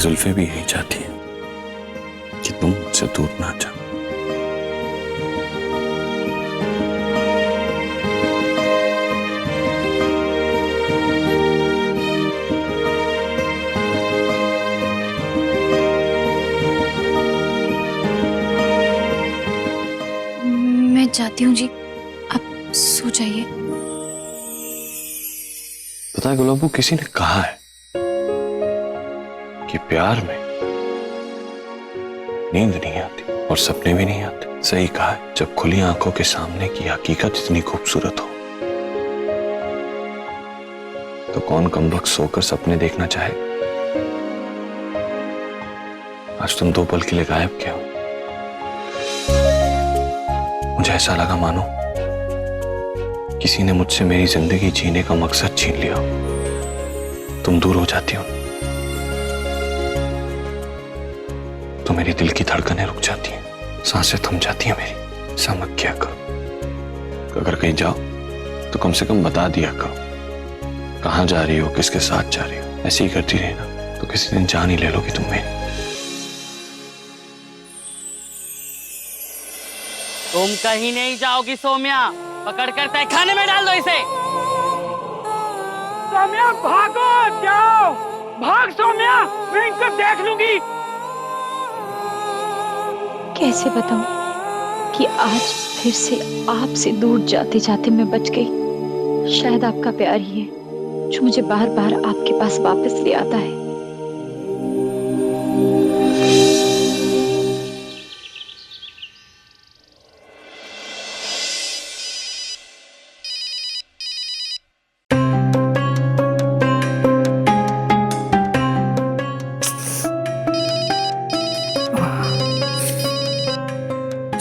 जुल्फे भी यही चाहती है कि तुम मुझसे दूर ना जाओ। मैं जाती हूँ जी, आप सो जाइए। पता है गुलाबो, किसी ने कहा है कि प्यार में नींद नहीं आती और सपने भी नहीं आते। सही कहा है, जब खुली आंखों के सामने की हकीकत इतनी खूबसूरत हो तो कौन कमबख्त सोकर सपने देखना चाहे। आज तुम 2 पल के लिए गायब क्या हो। मुझे ऐसा लगा मानो किसी ने मुझसे मेरी जिंदगी जीने का मकसद छीन लिया। तुम दूर हो जाती हो तो मेरी दिल की धड़कनें रुक जाती हैं, सांसें थम जाती हैं मेरी। ऐसा मत किया करो। अगर कहीं जाओ तो कम से कम बता दिया करो कहां जा रही हो, किसके साथ जा रही हो। ऐसे ही करती रही ना तो किसी दिन जान ही ले लोगी तुम मेरी। तुम कहीं नहीं जाओगी सौम्या, पकड़ कर तहखाने में डाल दो इसे। सौम्या भागो, जाओ भाग सौम्या, मैं इनको देख लूंगी। कैसे बताऊं कि आज फिर से आपसे दूर जाते जाते मैं बच गई। शायद आपका प्यार ही है जो मुझे बार बार आपके पास वापस ले आता है।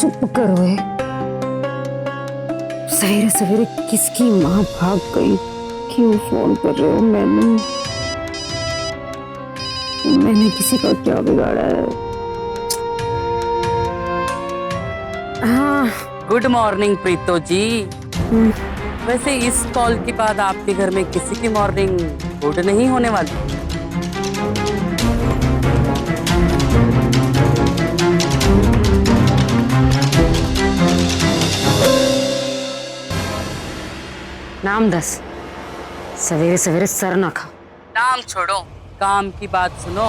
चुप करो है। सवेरे सवेरे किसकी माँ भाग गई, क्यों फोन कर रहे हो? मैंने किसी का क्या बिगाड़ा है? हाँ, गुड मॉर्निंग प्रीतो जी। वैसे इस कॉल के बाद आपके घर में किसी की मॉर्निंग गुड नहीं होने वाली। नाम दस, सवेरे सवेरे सर ना खा। नाम छोड़ो, काम की बात सुनो।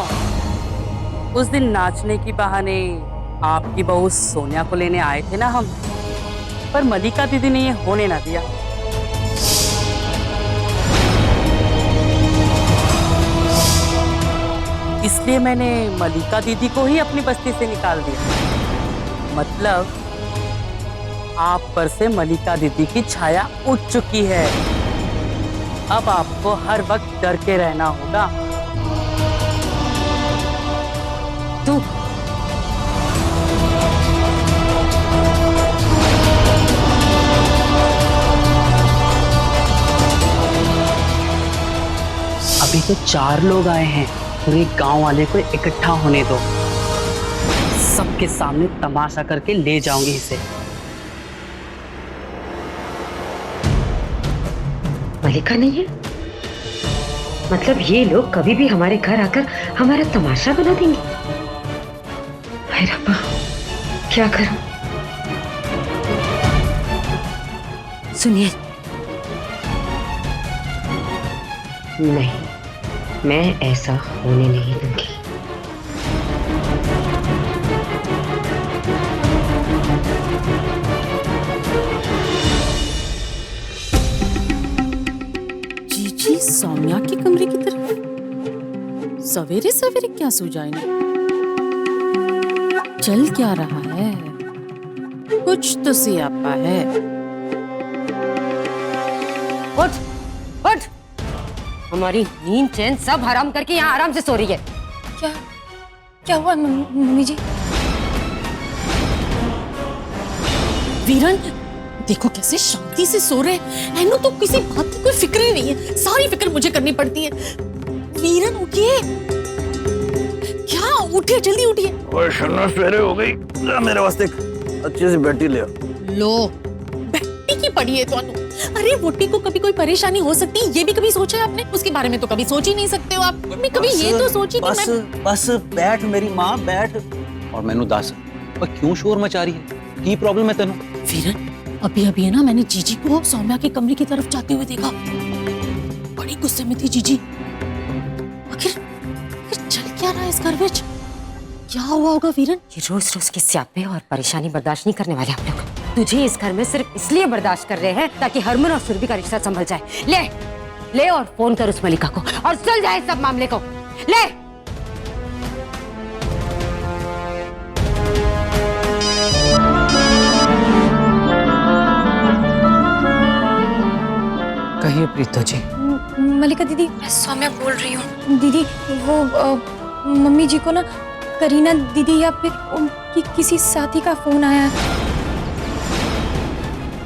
उस दिन नाचने की बहाने आपकी बहू सोनिया को लेने आए थे ना हम, पर मलिका दीदी ने ये होने ना दिया। इसलिए मैंने मलिका दीदी को ही अपनी बस्ती से निकाल दिया। मतलब आप पर से मलिका दीदी की छाया उठ चुकी है। अब आपको हर वक्त डर के रहना होगा। तू अभी तो 4 लोग आए हैं, पूरे गांव वाले को इकट्ठा होने दो। सबके सामने तमाशा करके ले जाऊंगी इसे। मलिका नहीं है मतलब ये लोग कभी भी हमारे घर आकर हमारा तमाशा बना देंगे। हाय रब्बा, क्या करूं? सुनिए, नहीं, मैं ऐसा होने नहीं दूंगी। जीजी सौम्या के कमरे की तरफ सवेरे सवेरे क्या सो जाएंगे? चल क्या रहा है? कुछ तो सियापा है। उठ, उठ। हमारी नींद चैन सब हराम करके यहाँ आराम से सो रही है। क्या क्या हुआ मम्मी जी? वीरन देखो कैसे शांति से सो रहे हैं। एनो तो किसी बात की कोई फिक्र ही नहीं है, सारी फिक्र मुझे करनी पड़ती है। वीरन उठिए, क्या उठिए, जल्दी उठिए। ओए शन्ना, सवेरे हो गई, जा मेरे वास्ते अच्छी सी बैठी ले। लो बैठी की पड़ी है तो अरे वोटी को कभी कोई परेशानी हो सकती है, ये भी कभी सोचा है आपने? उसके बारे में तो कभी सोच ही नहीं सकते हो आप। मैं कभी ये तो सोची बस नहीं। बस बैठ मेरी माँ बैठ। और मैनू दस पर क्यों शोर मचा रही है, की प्रॉब्लम है तेनू? वीरन अभी अभी है ना, मैंने जीजी को सौम्या के कमरे की तरफ जाते हुए देखा। बड़ी गुस्से में थी जीजी। आखिर चल क्या रहा है इस घर में? क्या हुआ होगा वीरन? ये रोज रोज की स्यापे और परेशानी बर्दाश्त नहीं करने वाले हम लोग। तुझे इस घर में सिर्फ इसलिए बर्दाश्त कर रहे हैं ताकि हरमन और सुरभि का रिश्ता संभल जाए। ले ले और फोन कर उस मलिका को और सुलझ जाए सब मामले को। ले। कहिए प्रीतो जी। मलिका दीदी, मैं सौम्या बोल रही हूँ। दीदी वो मम्मी जी को ना करीना दीदी या फिर उनकी किसी साथी का फोन आया है।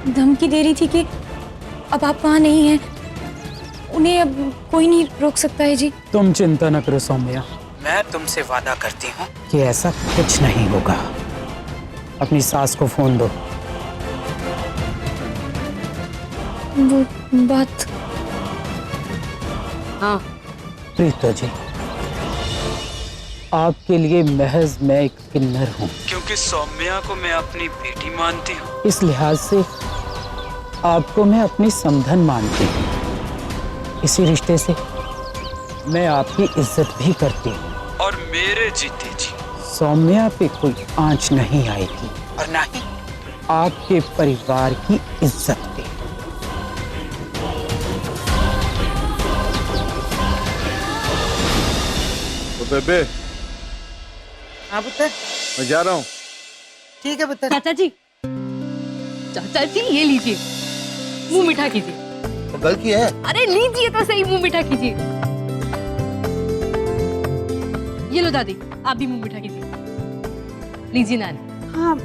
धमकी दे रही थी कि अब आप वहाँ नहीं हैं, उन्हें अब कोई नहीं रोक सकता है जी। तुम चिंता न करो सौम्या, मैं तुमसे वादा करती हूँ कि ऐसा कुछ नहीं होगा। अपनी सास को फोन दो। वो बात। हाँ प्रीतो जी, आपके लिए महज मैं एक किन्नर हूँ, क्योंकि सौम्या को मैं अपनी बेटी मानती हूँ। इस लिहाज से आपको मैं अपनी समधन मानती हूँ। इसी रिश्ते से मैं आपकी इज्जत भी करती हूँ और मेरे जीते जी सौम्या पे कोई आंच नहीं आएगी और ना ही आपके परिवार की इज्जत पे। तो बेबे, हाँ पुत्र, मैं जा रहा हूँ। ठीक है पुत्र। चाचा जी, चाचा जी ये लीजिए, मुंह मीठा कीजिए। तो गल की है? अरे लीजिए तो सही, मुंह मीठा कीजिए। ये लो दादी, आप भी मुंह मीठा कीजिए। लीजिए नानी। हाँ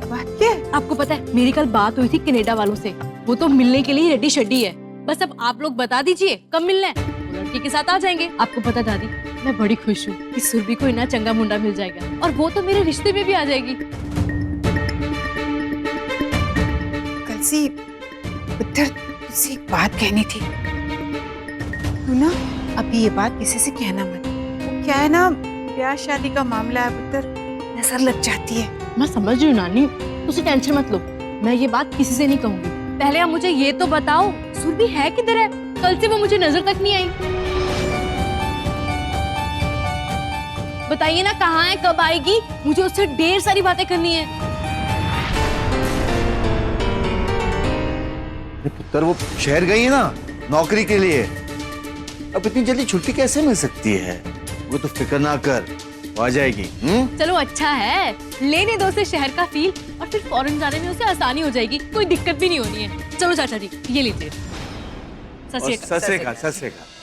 बात क्या है? आपको पता है मेरी कल बात हुई थी कनाडा वालों से, वो तो मिलने के लिए रेडी शेडी है। बस अब आप लोग बता दीजिए कब मिलना है, वो लड़की के साथ आ जाएंगे। आपको पता दादी, मैं बड़ी खुश हूँ कि सुरभि को इतना चंगा मुंडा मिल जाएगा और वो तो मेरे रिश्ते में भी आ जाएगी। कलसी पुत्र, तुझसे एक बात कहनी थी। तू ना अभी ये बात किसी से कहना मत। वो क्या है ना, ब्याह शादी का मामला है पुत्र, नजर लग जाती है। मैं समझ रही हूँ नानी, तुझे टेंशन मत लो, मैं ये बात किसी से नहीं कहूंगी। पहले आप मुझे ये तो बताओ सुरभि है किधर है? कल से वो मुझे नजर तक नहीं आई। बताइए ना कहाँ है, कब आएगी? मुझे उससे ढेर सारी बातें करनी है। पुत्र वो शहर गई है ना नौकरी के लिए, अब इतनी जल्दी छुट्टी कैसे मिल सकती है? वो तो फिक्र ना कर, वो आ जाएगी। चलो अच्छा है, लेने दो उसे शहर का फील और फिर फॉरेन जाने में उसे आसानी हो जाएगी, कोई दिक्कत भी नहीं होनी है। चलो चाचा जी ये लीजिए। सत श्री अकाल। सत श्री अकाल।